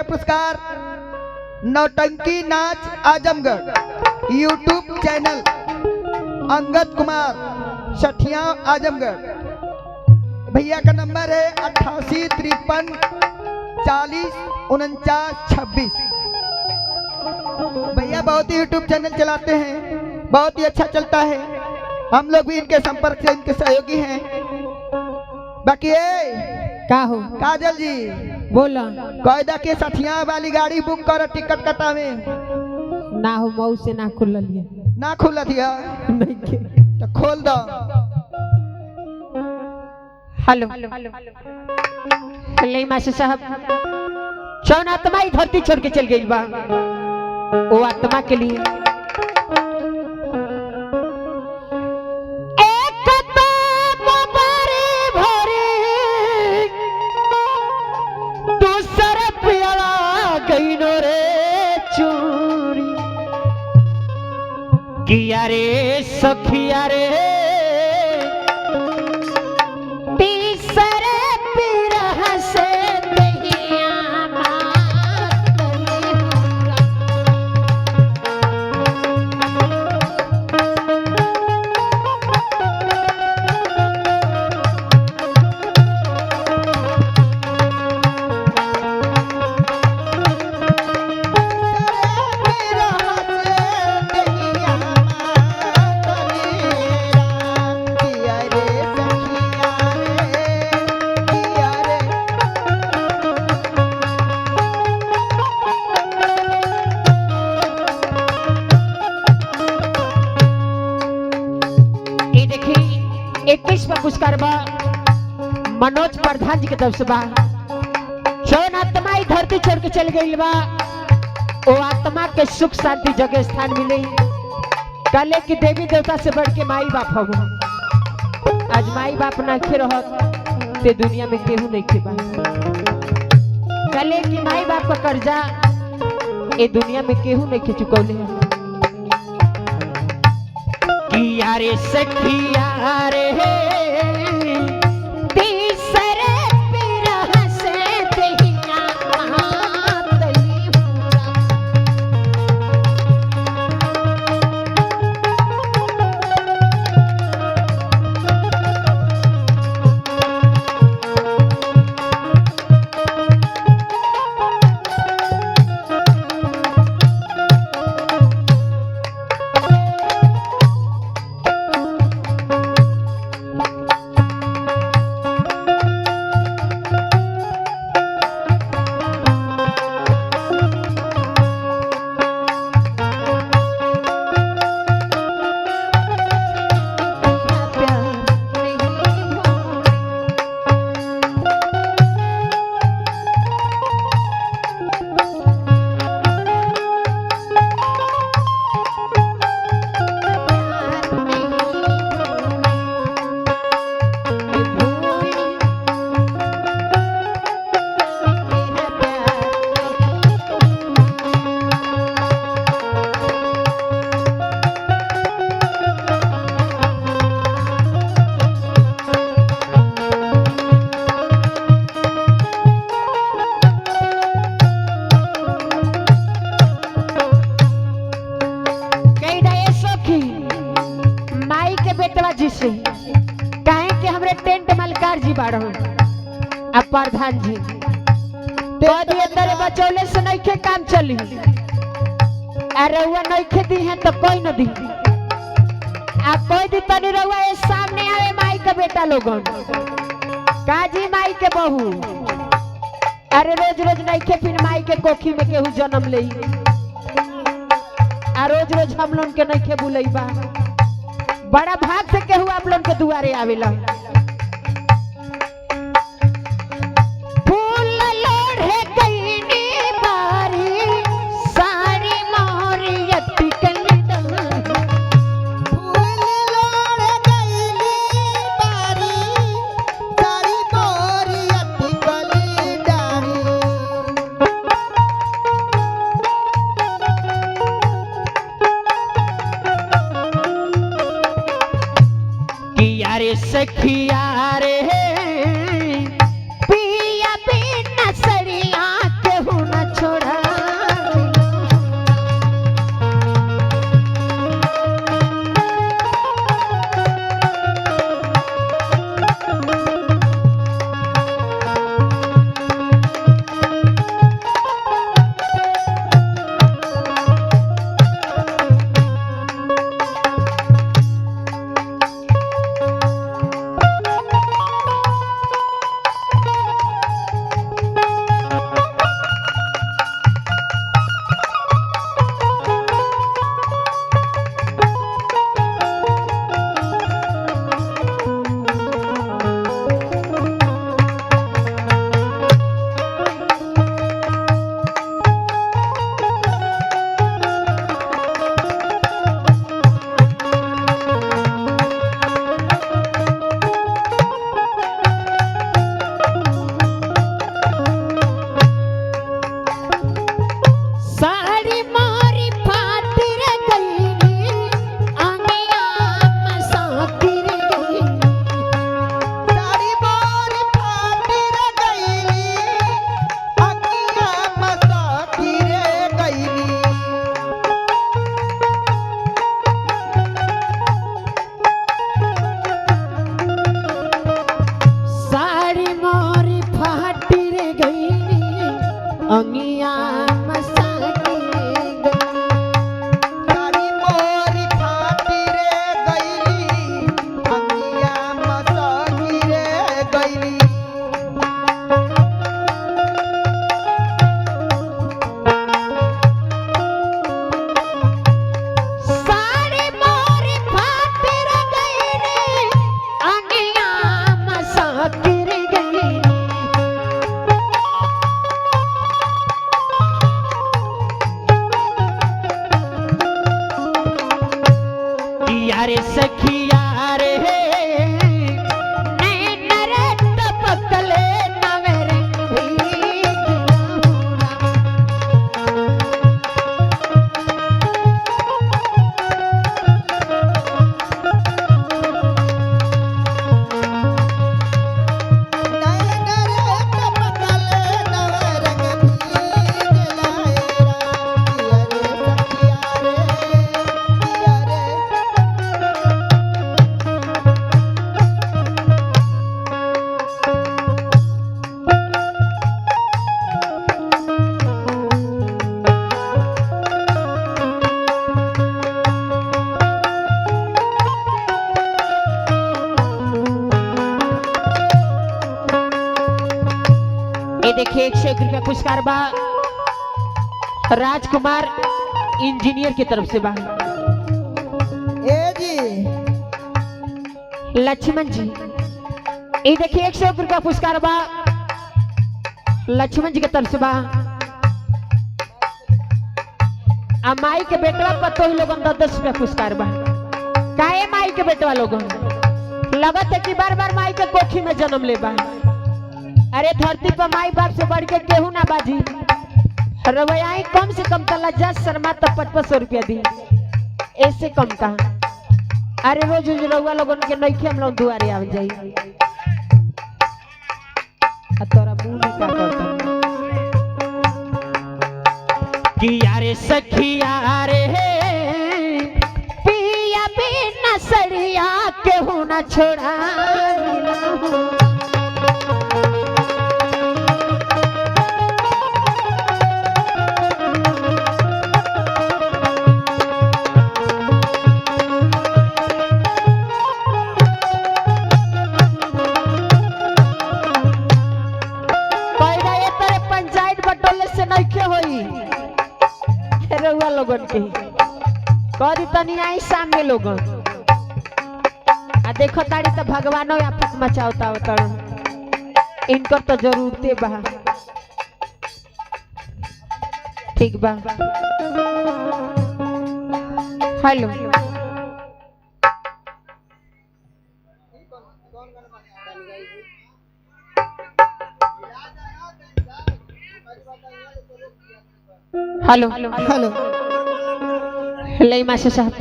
पुरस्कार नौटंकी नाच आजमगढ़ यूट्यूब चैनल अंगद कुमार सठिया आजमगढ़। भैया का नंबर है 8853404926। भैया बहुत ही यूट्यूब चैनल चलाते हैं, बहुत ही अच्छा चलता है। हम लोग भी इनके संपर्क से इनके सहयोगी हैं। बाकी का हो काजल जी बोला कायदा के सठिया वाली गाड़ी बुक कर टिकट कटावे ना हो मऊ से ना खुल लिया ना खुल दिया नहीं के तो खोल दो। हेलो ले मास्टर साहब जौन आत्मा ही धरती छोड़ के चल गई बा वो आत्मा के लिए किया रे सखिया रे तीसरे पिरह से दहिया पुरस्कार बा मनोज प्रधान जी के तरफ से बा। जौन आत्मा ही धरती छोड़ के चल गई बा वो आत्मा के सुख शांति जगह स्थान मिले। कले की देवी देवता से बढ़ के माई बाप हो। आज माई बाप ना खे रहत ते दुनिया में केहू नहीं खे बा। कले की माई बाप का कर्जा ये दुनिया में केहू नहीं खे चुकौले हैं। किया रे सखिया रे से कहे कि हमरे टेंट मलकार जी बाड़ो अब प्रधान जी तो दिए तेरे बचौले से नहीं के काम चली। अरे वो नहीं के दी है तो कोई न दी आप कोई दी तनी रहुआ ये सामने आवे माई का बेटा लोगन काजी माई के बहू। अरे रोज रोज नहीं के फिर माई के कोखी में केहू जन्म ले रोज रोज हम लोग के नहीं के बुलैबा। बड़ा भाग से केहू आप लोग के दुआरे आवेला। फूल लोढ़े कईनी बारी सारी मोहरी अटकल फूल लोढ़े कईनी बारी सारी मोहरी अटकल डारी। रे सखिया रे पिया बिन सरिया केहू न अंगिया मसाकी साड़ी मोरी फाटी रे गईली अंगिया मसाकी रे गईली साड़ी मोरी फाटी रे गईली अंगिया मसाकी रे गईली यारे सखिया रे नैन रे टपकले नवेरे नैन रे टपकले नवरंग भीग लाएरा पिया रे सखिया रे पिया रे ये देखिए 101 रुपया पुरस्कार बा राजकुमार इंजीनियर की तरफ से बा ए जी लक्ष्मण जी ये देखिए 101 रुपया पुरस्कार बा लक्ष्मण जी की तरफ से बा आ माई के बेटवा पर तो ही लोगन 10 रुपया पुरस्कार बा काहे माई के बेटवा लोगन लगत है कि बार बार माई के कोखी में जन्म ले बा अरे धरती पर माई बाप से बढ़ के केहू ना बाजी रवैयाई कम से कम तो लज्जा शर्मा तो 5500 रुपया दी ऐसे कम कहा अरे रोज रोज रउआ लोगन के नइखे हम लोग दुआरे आ जाई आ तोरा मुंह में का करता कि यारे सखिया रे पिया बिना सड़िया केहू ना छोड़ा लोगन के करी तनी आई सामने लोगन आ देखो ताड़ी तो भगवानो आफत मचावता होता इनकर तो जरूरते बा ठीक बा हेलो हेलो हेलो लई मास्टर साहब